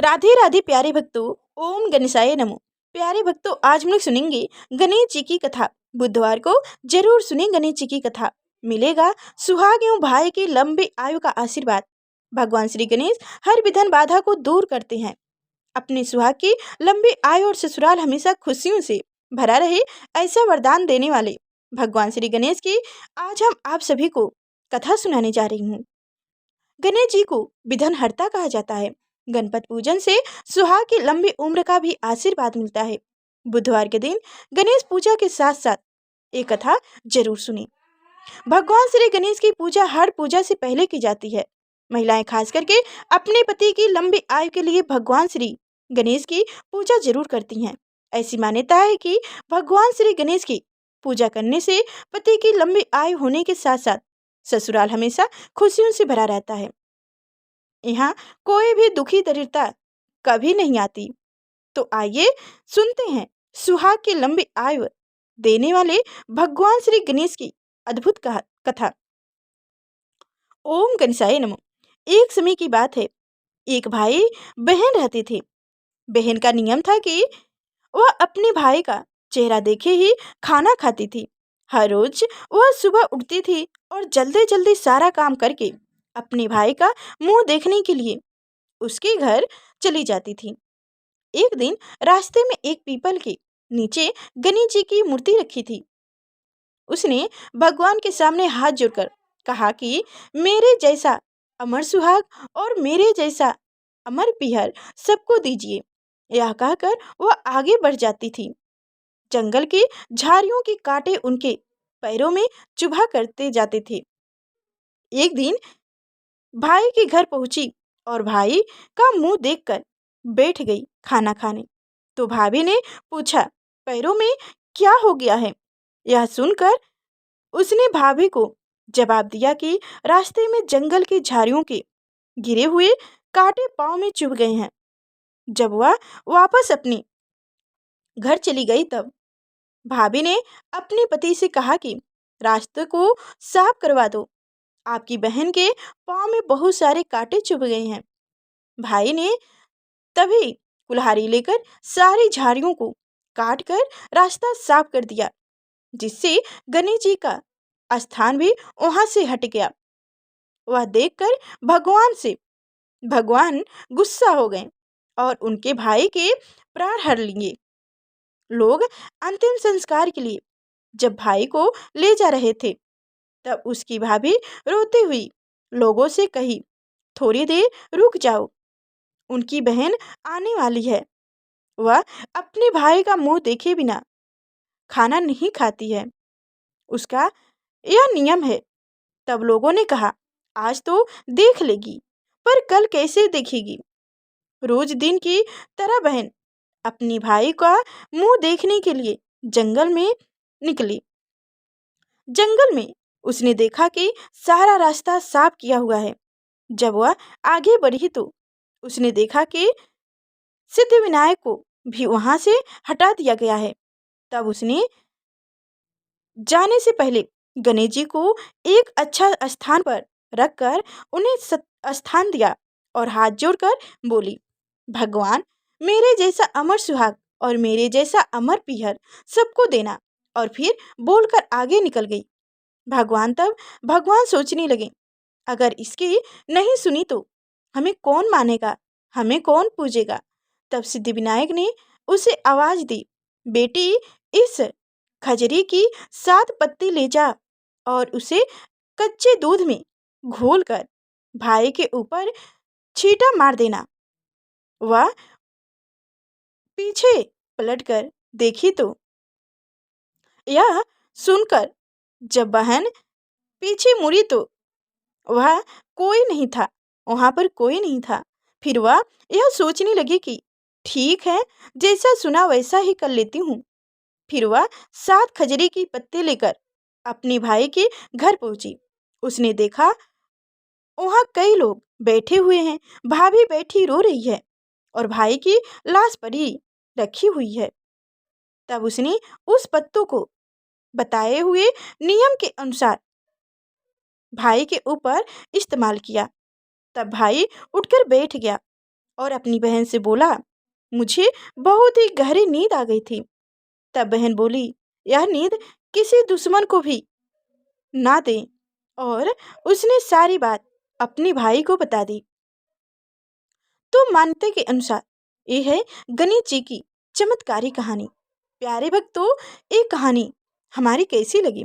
राधे राधे प्यारे भक्तों। ओम गणेशाय नमो। प्यारे भक्तों, आज हम लोग सुनेंगे गणेश जी की कथा। बुधवार को जरूर सुने गणेश जी की कथा। मिलेगा सुहाग एवं भाई की लंबी आयु का आशीर्वाद। भगवान श्री गणेश हर विघ्न बाधा को दूर करते हैं। अपने सुहाग की लंबी आयु और ससुराल हमेशा खुशियों से भरा रहे, ऐसा वरदान देने वाले भगवान श्री गणेश की आज हम आप सभी को कथा सुनाने जा रही हूँ। गणेश जी को विघ्नहर्ता कहा जाता है। गणपति पूजन से सुहाग की लंबी उम्र का भी आशीर्वाद मिलता है। बुधवार के दिन गणेश पूजा के साथ साथ एक कथा जरूर सुने। भगवान श्री गणेश की पूजा हर पूजा से पहले की जाती है। महिलाएं खास करके अपने पति की लंबी आयु के लिए भगवान श्री गणेश की पूजा जरूर करती हैं। ऐसी मान्यता है कि भगवान श्री गणेश की पूजा करने से पति की लंबी आयु होने के साथ साथ ससुराल हमेशा खुशियों से भरा रहता है। यहाँ कोई भी दुखी दरिद्रता कभी नहीं आती। तो आइए सुनते हैं सुहाग की लंबी आयु देने वाले भगवान श्री गणेश की अद्भुत कथा। ओम गणेशाय नमो। एक समय की बात है, एक भाई बहन रहते थे। बहन का नियम था कि वह अपने भाई का चेहरा देखे ही खाना खाती थी। हर रोज वह सुबह उठती थी और जल्दी जल्दी सारा काम करके अपने भाई का मुंह देखने के लिए उसके घर चली जाती थी। एक दिन रास्ते में एक पीपल के नीचे गणेश जी की मूर्ति रखी थी। उसने भगवान के सामने हाथ जोड़कर कहा कि मेरे जैसा अमर सुहाग और मेरे जैसा अमर पीहर सबको दीजिए। यह कहकर वह आगे बढ़ जाती थी। जंगल की झाड़ियों के कांटे उनके पैरों में चुभा करते जाते थे। एक दिन भाई के घर पहुंची और भाई का मुंह देखकर बैठ गई खाना खाने। तो भाभी ने पूछा, पैरों में क्या हो गया है? यह सुनकर उसने भाभी को जवाब दिया कि रास्ते में जंगल की झाड़ियों के गिरे हुए कांटे पांव में चुभ गए हैं। जब वह वापस अपने घर चली गई तब भाभी ने अपने पति से कहा कि रास्ते को साफ करवा दो, आपकी बहन के पांव में बहुत सारे कांटे चुभ गए हैं। भाई ने तभी कुल्हाड़ी लेकर सारी झाड़ियों को काट कर रास्ता साफ कर दिया, जिससे गणेश जी का स्थान भी वहां से हट गया। वह देखकर भगवान गुस्सा हो गए और उनके भाई के प्राण हर लिए। लोग अंतिम संस्कार के लिए जब भाई को ले जा रहे थे तब उसकी भाभी रोती हुई लोगों से कही, थोड़ी देर रुक जाओ, उनकी बहन आने वाली है। वह अपने भाई का मुंह देखे बिना खाना नहीं खाती है, उसका यह नियम है। तब लोगों ने कहा, आज तो देख लेगी, पर कल कैसे देखेगी? रोज दिन की तरह बहन अपनी भाई का मुंह देखने के लिए जंगल में निकली। जंगल में उसने देखा कि सारा रास्ता साफ किया हुआ है। जब वह आगे बढ़ी तो उसने देखा कि सिद्धिविनायक को भी वहां से हटा दिया गया है। तब उसने जाने से पहले गणेश जी को एक अच्छा स्थान पर रखकर उन्हें स्थान दिया और हाथ जोड़कर बोली, भगवान मेरे जैसा अमर सुहाग और मेरे जैसा अमर पीहर सबको देना। और फिर बोलकर आगे निकल गई। भगवान सोचने लगे, अगर इसकी नहीं सुनी तो हमें कौन मानेगा, हमें कौन पूजेगा? तब सिद्धिविनायक ने उसे आवाज दी, बेटी इस खजरी की 7 पत्ती ले जा और उसे कच्चे दूध में घोलकर भाई के ऊपर छींटा मार देना। वह पीछे पलटकर देखी तो यह सुनकर जब बहन पीछे मुड़ी तो वह कोई नहीं था, वहां पर कोई नहीं था। फिर वह यह सोचने लगी कि ठीक है, जैसा सुना वैसा ही कर लेती हूँ। फिर वह 7 खजरी की पत्ते लेकर अपने भाई के घर पहुंची। उसने देखा वहां कई लोग बैठे हुए हैं, भाभी बैठी रो रही है और भाई की लाश पड़ी रखी हुई है। तब उसने उस पत्तों को बताए हुए नियम के अनुसार भाई के ऊपर इस्तेमाल किया। तब भाई उठकर बैठ गया और अपनी बहन से बोला, मुझे बहुत ही गहरी नींद आ गई थी। तब बहन बोली, यह नींद किसी दुश्मन को भी ना दे। और उसने सारी बात अपने भाई को बता दी। तो मान्यता के अनुसार ये है गणेश जी की चमत्कारी कहानी। प्यारे भक्तों, ये कहानी हमारी कैसी लगी